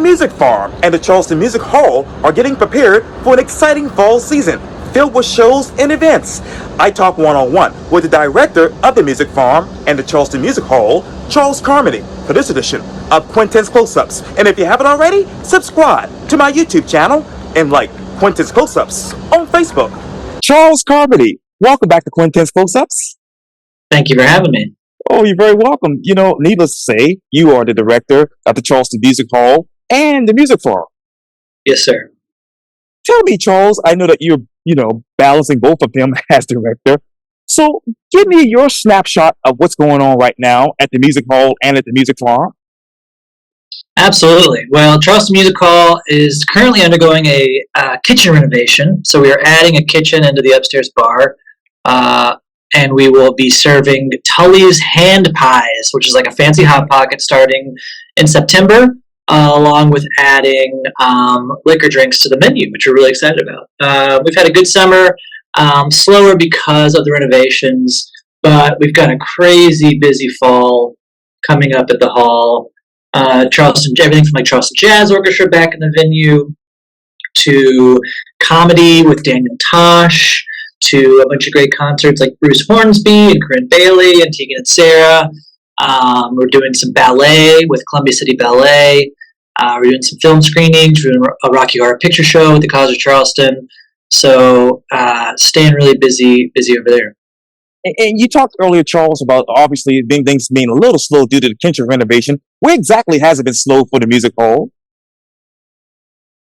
Music Farm and the Charleston Music Hall are getting prepared for an exciting fall season filled with shows and events. I talk one-on-one with the director of the Music Farm and the Charleston Music Hall, Charles Carmody, for this edition of Quintin's Close-Ups. And if you haven't already, subscribe to my YouTube channel and like Quintin's Close-Ups on Facebook. Charles Carmody, welcome back to Quintin's Close-Ups. Thank you for having me. Oh, you're very welcome. You know, needless to say, you are the director of the Charleston Music Hall and the Music Farm. Yes, sir. Tell me, Charles, I know that you're, balancing both of them as director. So give me your snapshot of what's going on right now at the Music Hall and at the Music Farm. Absolutely. Well, Charleston Music Hall is currently undergoing a kitchen renovation. So we are adding a kitchen into the upstairs bar. And we will be serving Tully's hand pies, which is like a fancy Hot Pocket starting in September, along with adding liquor drinks to the menu, which we're really excited about. We've had a good summer, slower because of the renovations, but we've got a crazy busy fall coming up at the hall. Everything from like Charleston Jazz Orchestra back in the venue to comedy with Daniel Tosh, to a bunch of great concerts like Bruce Hornsby and Corinne Bailey and Tegan and Sarah. We're doing some ballet with Columbia City Ballet. We're doing some film screenings. We're doing a Rocky Horror Picture Show with the College of Charleston. So staying really busy over there. And you talked earlier, Charles, about obviously things being a little slow due to the kitchen renovation. Where exactly has it been slow for the Music Hall?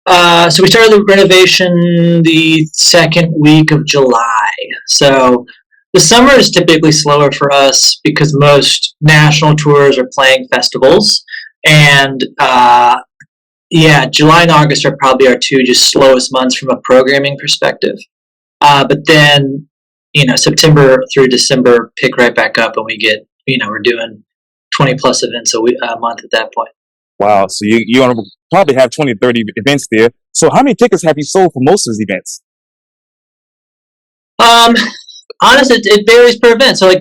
So we started the renovation the second week of July. So the summer is typically slower for us because most national tours are playing festivals. And July and August are probably our two just slowest months from a programming perspective. But then, September through December pick right back up and we get, we're doing 20 plus events a month at that point. Wow, so you're going to probably have 20 to 30 events there. So how many tickets have you sold for most of these events? Honestly, it varies per event. So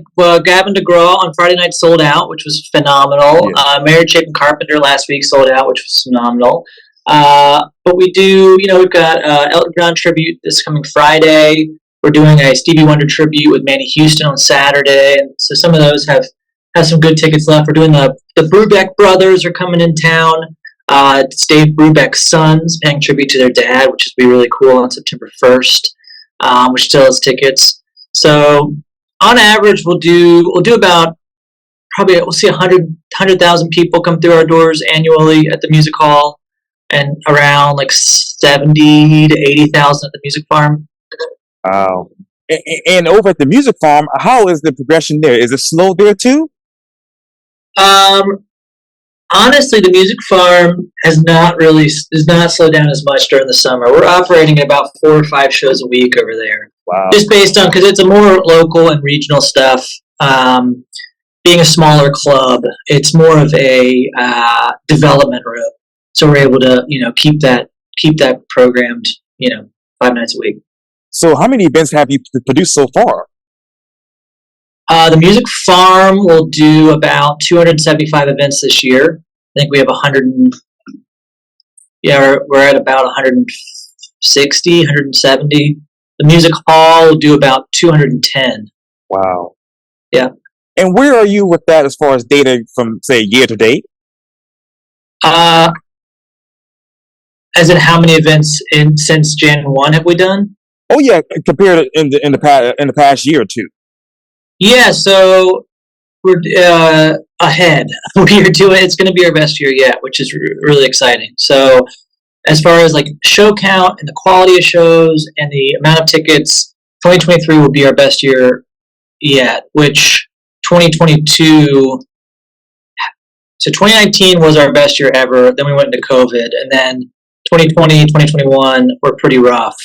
Gavin DeGraw on Friday night sold out, which was phenomenal. Yeah. Mary Chapin Carpenter last week sold out, which was phenomenal. But we do, we've got Elton John tribute this coming Friday. We're doing a Stevie Wonder tribute with Manny Houston on Saturday. And so some of those have some good tickets left. We're doing the Brubeck brothers are coming in town. It's Dave Brubeck's sons paying tribute to their dad, which is be really cool on September 1st, which still has tickets. So on average, we'll do about we'll see 100,000 people come through our doors annually at the Music Hall, and around like 70 to 80,000 at the Music Farm. Wow. And over at the Music Farm, how is the progression there? Is it slow there too? Honestly, the Music Farm does not slow down as much during the summer. We're operating at about 4 or 5 shows a week over there. Wow. Just based on, because it's a more local and regional stuff. Being a smaller club, it's more of a development room. So we're able to, keep that programmed, 5 nights a week. So how many events have you produced so far? The Music Farm will do about 275 events this year. I think we have 100. We're at about 160, 170. The Music Hall will do about 210. Wow. Yeah. And where are you with that as far as data from, say, year to date? As in how many events since Jan 1 have we done? Oh yeah, compared in the past year or two. Yeah, so we're ahead. It's going to be our best year yet, which is really exciting. So as far as like show count and the quality of shows and the amount of tickets, 2023 will be our best year yet, which 2022, so 2019 was our best year ever. Then we went into COVID, and then 2020, 2021 were pretty rough.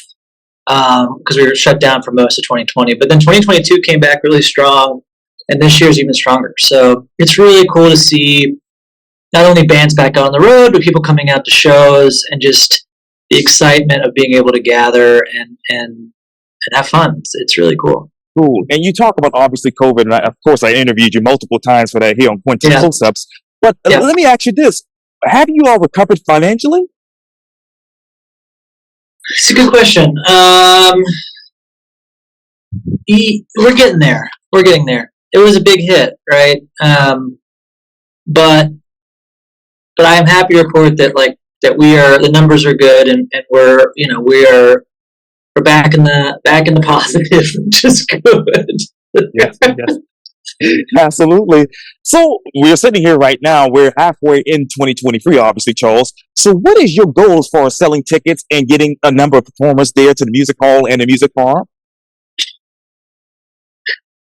Because we were shut down for most of 2020. But then 2022 came back really strong, and this year's even stronger. So it's really cool to see not only bands back on the road, but people coming out to shows, and just the excitement of being able to gather and have fun. It's really cool. Cool. And you talk about obviously COVID, and of course I interviewed you multiple times for that here on Quintin Close-Ups. But let me ask you this. Have you all recovered financially? It's a good question. We're getting there. We're getting there. It was a big hit, right? But I am happy to report that the numbers are good, and we're we're back in the positive, which is good. Yes, yes. Absolutely. So we're sitting here right now. We're halfway in 2023, obviously, Charles. So what is your goal as far as selling tickets and getting a number of performers there to the music hall and the music farm?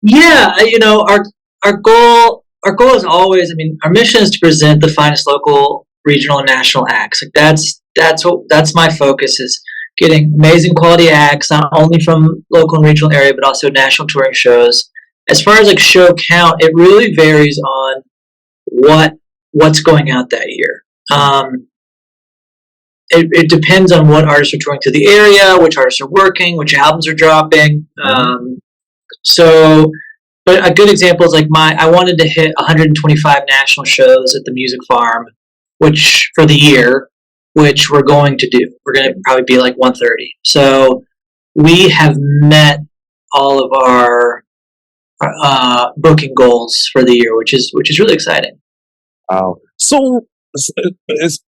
Yeah, our goal is always. I mean, our mission is to present the finest local, regional, and national acts. Like that's my focus is getting amazing quality acts, not only from local and regional area, but also national touring shows. As far as like show count, it really varies on what's going out that year. It depends on what artists are touring to the area, which artists are working, which albums are dropping. So, but a good example is like I wanted to hit 125 national shows at the Music Farm, which for the year, which we're going to do. We're going to probably be like 130. So we have met all of our booking goals for the year, which is really exciting. So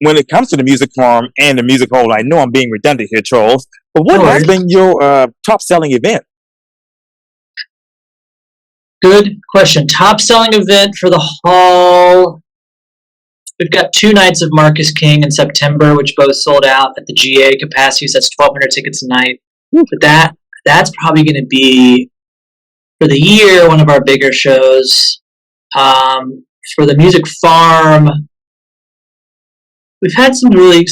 when it comes to the music farm and the music hall, I know I'm being redundant here, Charles, but what No has worries. been your top selling event? Good question. Top selling event for the hall. We've got 2 nights of Marcus King in September, which both sold out at the GA capacity. So that's 1,200 tickets a night. But that's probably going to be for the year one of our bigger shows. For the Music Farm, we've had some really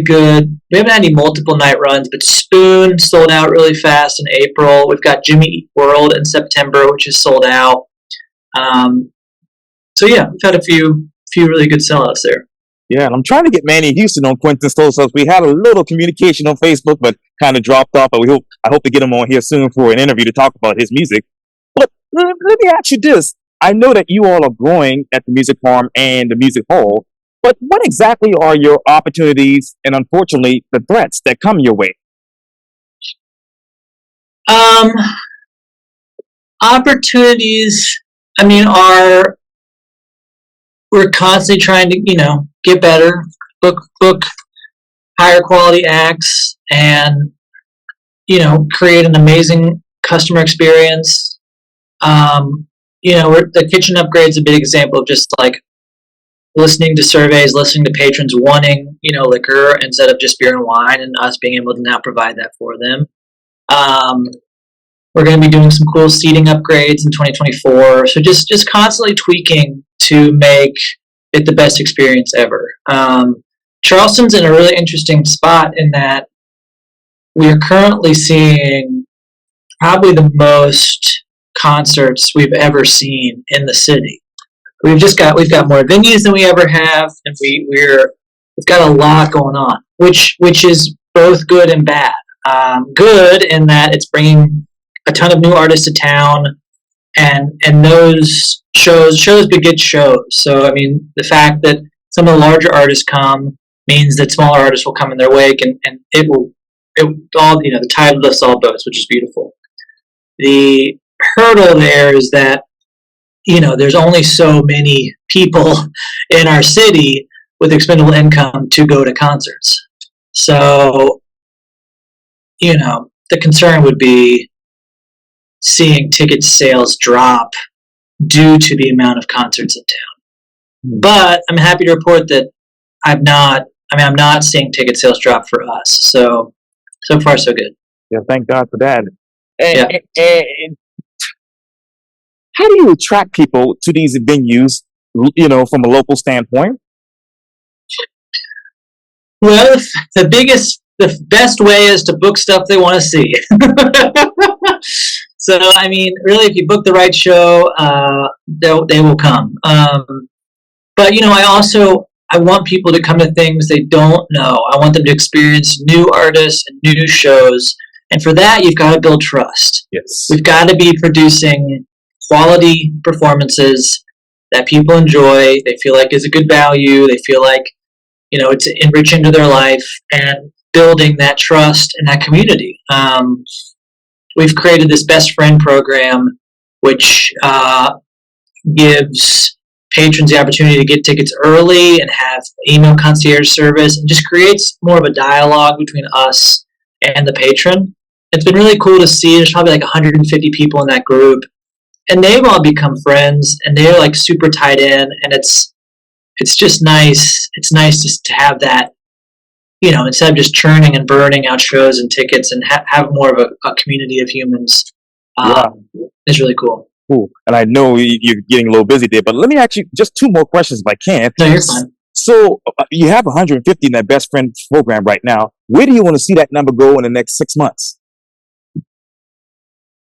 good. We haven't had any multiple night runs, but Spoon sold out really fast in April. We've got Jimmy Eat World in September, which is sold out. So yeah, we've had a few really good sellouts there. Yeah, and I'm trying to get Manny Houston on Quintin's Slow Subs. We had a little communication on Facebook, but kind of dropped off. But I hope to get him on here soon for an interview to talk about his music. But let me ask you this. I know that you all are growing at the Music Farm and the Music Hall, but what exactly are your opportunities and, unfortunately, the threats that come your way? Opportunities, I mean, we're constantly trying to, get better, book higher quality acts, and, create an amazing customer experience. The kitchen upgrade's a big example of just like listening to surveys, listening to patrons wanting, liquor instead of just beer and wine, and us being able to now provide that for them. We're going to be doing some cool seating upgrades in 2024. So just constantly tweaking to make it the best experience ever. Charleston's in a really interesting spot in that we are currently seeing probably the most concerts we've ever seen in the city. We've got more venues than we ever have, and we've got a lot going on, which is both good and bad. Good in that it's bringing a ton of new artists to town, and those shows beget shows. So I mean, the fact that some of the larger artists come means that smaller artists will come in their wake, and it all the tide lifts all boats, which is beautiful. The hurdle there is that there's only so many people in our city with expendable income to go to concerts. So the concern would be seeing ticket sales drop due to the amount of concerts in town. But I'm happy to report that I'm not seeing ticket sales drop for us. So far so good. Yeah, thank God for that. Yeah. And how do you attract people to these venues, from a local standpoint? Well, the best way is to book stuff they want to see. So, I mean, really, if you book the right show, they will come. But, I want people to come to things they don't know. I want them to experience new artists and new shows. And for that, you've got to build trust. Yes. We've got to be producing quality performances that people enjoy. They feel like is a good value. They feel like it's enriching to their life and building that trust and that community. We've created this best friend program, which gives patrons the opportunity to get tickets early and have email concierge service, and just creates more of a dialogue between us and the patron. It's been really cool to see. There's probably like 150 people in that group, and they've all become friends, and they're like super tied in, and it's just nice. It's nice just to have that, instead of just churning and burning out shows and tickets, and have more of a community of humans. It's really cool. Cool. And I know you're getting a little busy there, but let me ask you just two more questions if I can. No, you're fine. So you have 150 in that best friend program right now. Where do you want to see that number go in the next 6 months?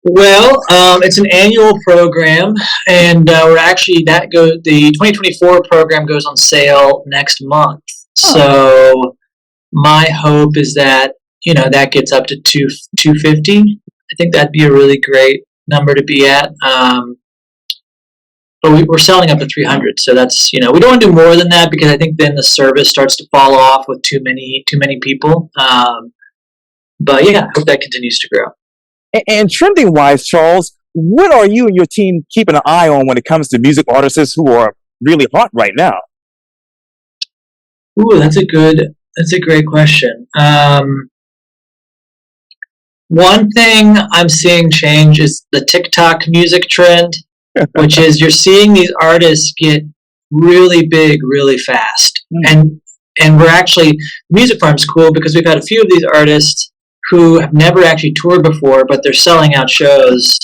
Well, it's an annual program, and the 2024 program goes on sale next month. So my hope is that that gets up to 250. I think that'd be a really great number to be at. But we're selling up to 300, so that's we don't want to do more than that, because I think then the service starts to fall off with too many people. But yeah, I hope that continues to grow. And trending wise, Charles, what are you and your team keeping an eye on when it comes to music artists who are really hot right now? Ooh, that's a great question. One thing I'm seeing change is the TikTok music trend, which is you're seeing these artists get really big really fast. And we're actually, Music Farm's cool because we've had a few of these artists who have never actually toured before, but they're selling out shows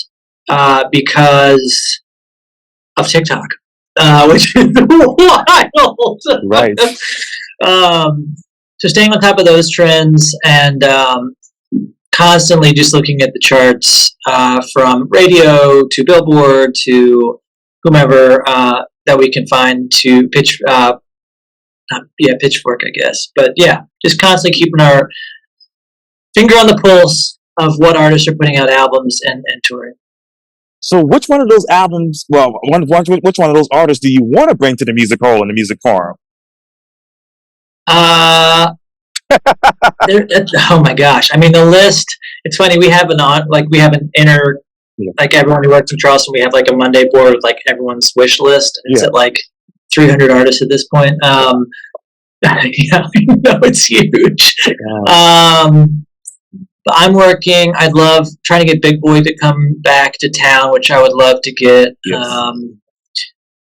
because of TikTok, which is wild. Right. So staying on top of those trends, and constantly just looking at the charts, from radio to Billboard to whomever that we can find, to Pitchfork, I guess. But yeah, just constantly keeping our finger on the pulse of what artists are putting out albums and touring. So which one of those albums, which one of those artists do you want to bring to the Music Hall and the Music Farm? Oh my gosh. I mean, the list, it's funny, we have an inner, like everyone who works in Charleston, we have like a Monday board with like everyone's wish list. And it's at like 300 artists at this point. Yeah, it's huge. But I'd love trying to get Big Boy to come back to town, which I would love to get. Yes.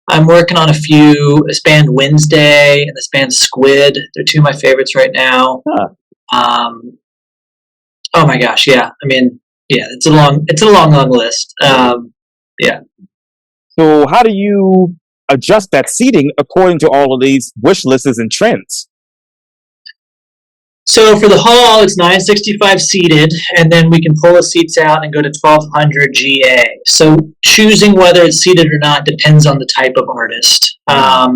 I'm working on this band Wednesday and this band Squid. They're two of my favorites right now. Oh my gosh, yeah. I mean, yeah, it's a long list. Yeah. So how do you adjust that seating according to all of these wish lists and trends? So for the hall, it's 965 seated, and then we can pull the seats out and go to 1200 GA. So choosing whether it's seated or not depends on the type of artist. A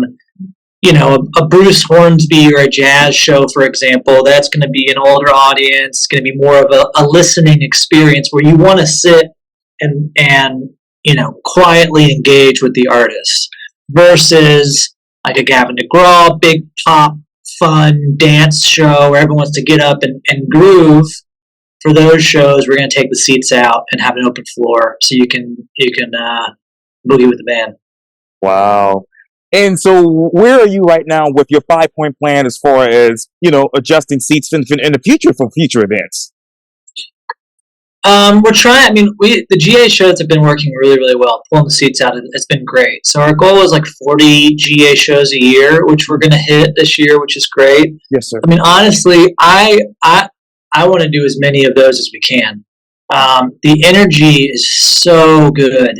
Bruce Hornsby or a jazz show, for example, that's going to be an older audience. It's going to be more of a listening experience where you want to sit and quietly engage with the artist, versus like a Gavin DeGraw, big pop, fun dance show where everyone wants to get up and groove. For those shows, we're going to take the seats out and have an open floor so you can boogie with the band. Wow. And so where are you right now with your 5-point plan as far as, adjusting seats in the future for future events? We're trying. I mean, the GA shows have been working really, really well. Pulling the seats out, it's been great. So our goal is like 40 GA shows a year, which we're going to hit this year, which is great. Yes, sir. I mean, honestly, I want to do as many of those as we can. The energy is so good,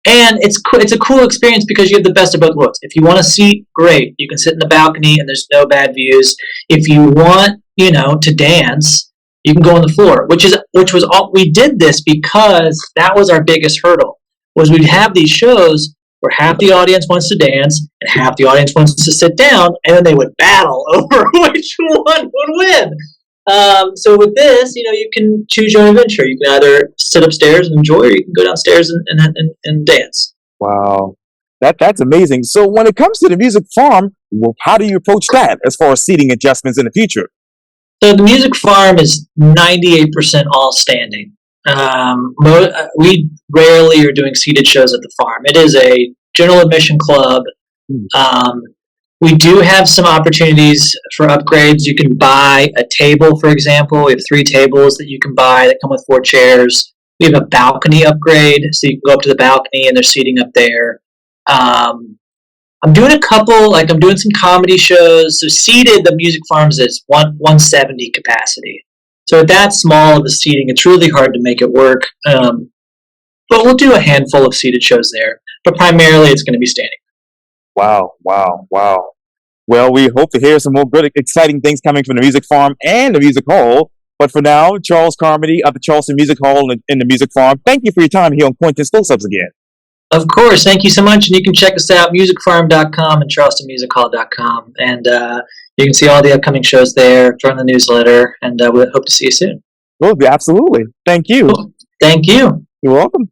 and it's a cool experience because you have the best of both worlds. If you want a seat, great. You can sit in the balcony, and there's no bad views. If you want, to dance, you can go on the floor, which was all. We did this because that was our biggest hurdle. Was we'd have these shows where half the audience wants to dance and half the audience wants to sit down, and then they would battle over which one would win. So with this, you can choose your own adventure. You can either sit upstairs and enjoy, or you can go downstairs and dance. Wow. That's amazing. So when it comes to the music farm, well, how do you approach that as far as seating adjustments in the future? So the music farm is 98% all standing. We rarely are doing seated shows at the farm. It is a general admission club. Um, we do have some opportunities for upgrades. You can buy a table, for example. We have 3 tables that you can buy that come with 4 chairs. We have a balcony upgrade, so you can go up to the balcony and there's seating up there. I'm doing a couple, like I'm doing some comedy shows. So seated, the music farms is 170 capacity. So at that small of the seating, it's really hard to make it work. But we'll do a handful of seated shows there. But primarily, it's going to be standing. Wow, wow, wow. Well, we hope to hear some more good, exciting things coming from the Music Farm and the Music Hall. But for now, Charles Carmody of the Charleston Music Hall and the Music Farm, thank you for your time here on Quintin School Subs again. Of course. Thank you so much. And you can check us out, musicfarm.com and charlestonmusichall.com. And you can see all the upcoming shows there, join the newsletter, and we hope to see you soon. Well, absolutely. Thank you. Cool. Thank you. You're welcome.